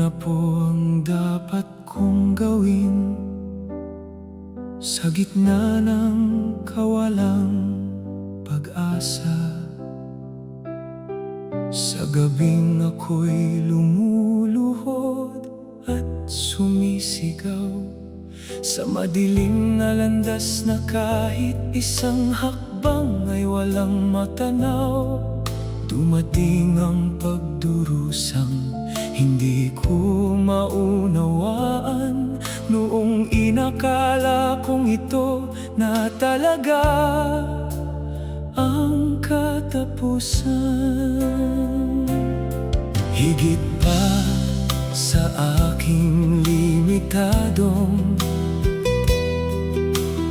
na po ang dapat kong gawin sa gitna ng kawalang pag-asa. Sa gabing ako'y lumuluhod at sumisigaw sa madilim na landas na kahit isang hakbang ay walang matanaw. Dumating ang pagdurusang hindi ko maunawaan, noong inakala kong ito na talaga ang katapusan. Higit pa sa aking limitadong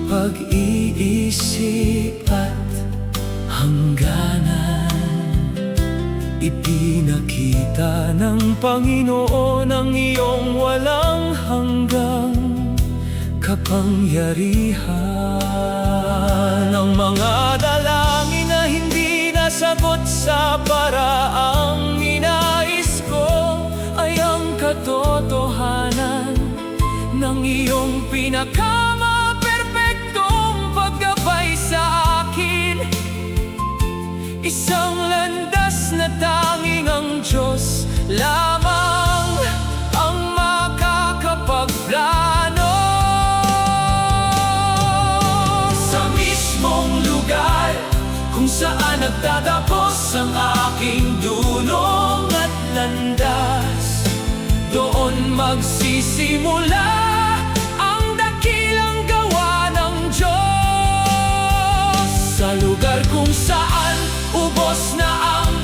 pag-iisip at hangganan, ipinakita ng Panginoon ang iyong walang hanggang kapangyarihan. Ang mga dalangin na hindi nasagot sa paraang ninais ko ay ang katotohanan ng iyong pinakamaperpektong paggabay sa akin. Isang landas na tanging ang Diyos lamang ang makakapagplano. Sa mismong lugar kung saan nagtatapos ang aking dunong at landas, doon magsisimula ang dakilang gawa ng Diyos. Sa lugar kung saan ubos na ang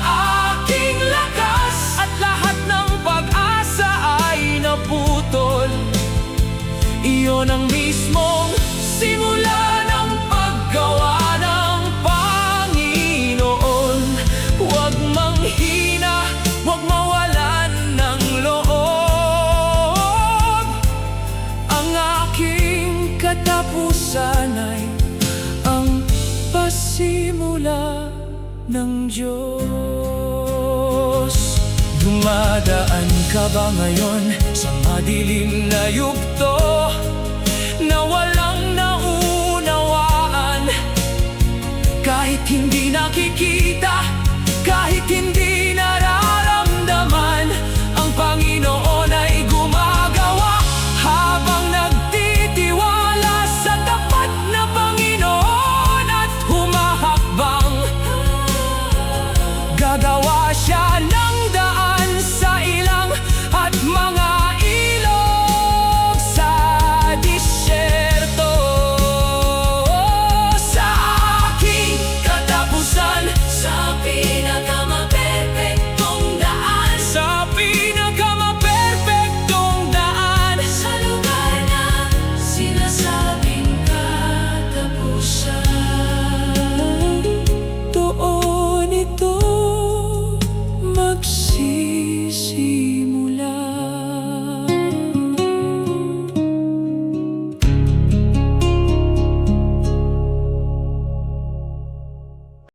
aking lakas at lahat ng pag-asa ay naputol, iyon ang mismong simula ng paggawa ng Panginoon. Huwag manghina, huwag mawalan ng loob. Ang aking katapusan ay ang pasimula ng Diyos. Dumadaan ka ba ngayon sa madilim na yugto?